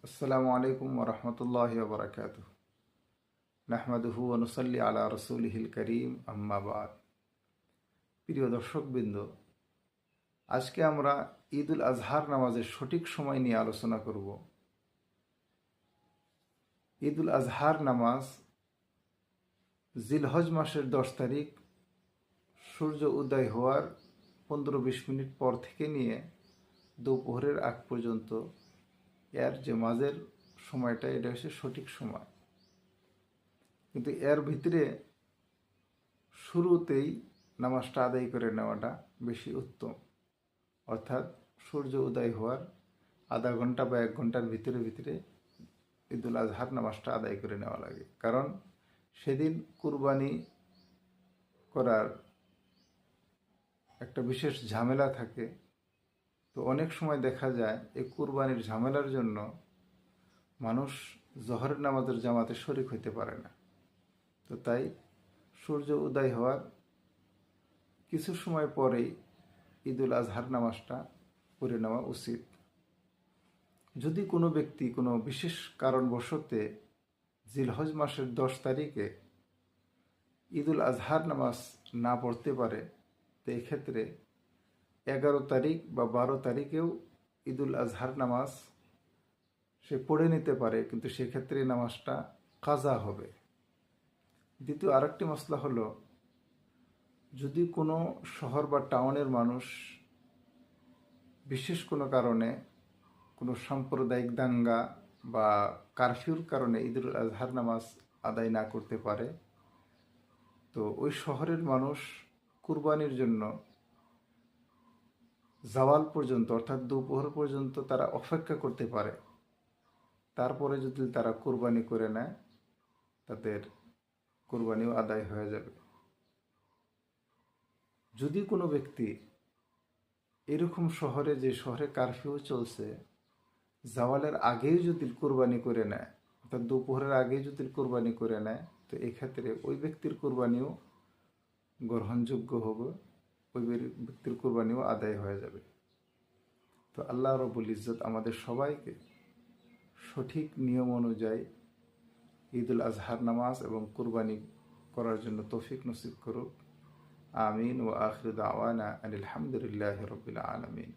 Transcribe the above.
আসসালামু আলাইকুম ওরহমতুল্লাহি ওবরাকাতুহ। নাহমাদুহু ওয়া নুসাল্লি আলা রাসূলিহিল কারীম, আম্মা বাদ। প্রিয় দর্শকবৃন্দ, আজকে আমরা ঈদুল আজহার নামাজের সঠিক সময় নিয়ে আলোচনা করব। ঈদুল আজহার নামাজ জিলহজ মাসের 10 তারিখ সূর্য উদয় হওয়ার 15-20 মিনিট পর থেকে নিয়ে দুপুরের আগ পর্যন্ত এর যে মাঝের সময়টা, এটা হচ্ছে সঠিক সময়। কিন্তু এর ভিতরে শুরুতেই নামাজটা আদায় করে নেওয়াটা বেশি উত্তম। অর্থাৎ সূর্য উদয় হওয়ার আধা ঘন্টা বা 1 ঘন্টার ভিতরে ভিতরে ঈদুল আজহার নামাজটা আদায় করে নেওয়া লাগে। কারণ সেদিন কুরবানি করার একটা বিশেষ ঝামেলা থাকে। তো অনেক সময় দেখা যায় এই কুরবানির ঝামেলার জন্য মানুষ জোহরের নামাজের জামাতে শরিক হইতে পারে না। তো তাই সূর্য উদয় হওয়ার কিছু সময় পরেই ঈদুল আজহার নামাজটা পড়ে নেওয়া উচিত। যদি কোনো ব্যক্তি কোনো বিশেষ কারণবশতে জিলহজ মাসের 10 তারিখে ঈদুল আজহার নামাজ না পড়তে পারে, তো এক্ষেত্রে 11 তারিখ বা 12 তারিখেও ঈদুল আজহার নামাজ সে পড়ে নিতে পারে, কিন্তু সেক্ষেত্রে নামাজটা কাজা হবে। দ্বিতীয় আরেকটি মসলা হলো, যদি কোনো শহর বা টাউনের মানুষ বিশেষ কোনো কারণে কোনো সাম্প্রদায়িক দাঙ্গা বা কারফিউর কারণে ঈদুল আজহার নামাজ আদায় না করতে পারে, তো ওই শহরের মানুষ কুরবানির জন্য জাওয়াল পর্যন্ত অর্থাৎ দুপুর পর্যন্ত তারা অপেক্ষা করতে পারে। তারপরে যদি তারা কুরবানি করে নেয়, তাদের কুরবানিও আদায় হয়ে যাবে। যদি কোনো ব্যক্তি এরকম শহরে, যে শহরে কারফিউ চলছে, জাওয়ালের আগেই যদি কুরবানি করে নেয়, অর্থাৎ দুপুরের আগেই যদি কুরবানি করে নেয়, তো এক্ষেত্রে ওই ব্যক্তির কুরবানিও গ্রহণযোগ্য হবে, ওই ব্যক্তির কুরবানিও আদায় হয়ে যাবে। তো আল্লাহ রব্বুল ইজ্জত আমাদের সবাইকে সঠিক নিয়ম অনুযায়ী ঈদুল আজহার নামাজ এবং কুরবানি করার জন্য তৌফিক নসিব করুক। আমিন। ওয়া আখিরু দাওয়ানা আনিল হামদুলিল্লাহি রাব্বিল আলামিন।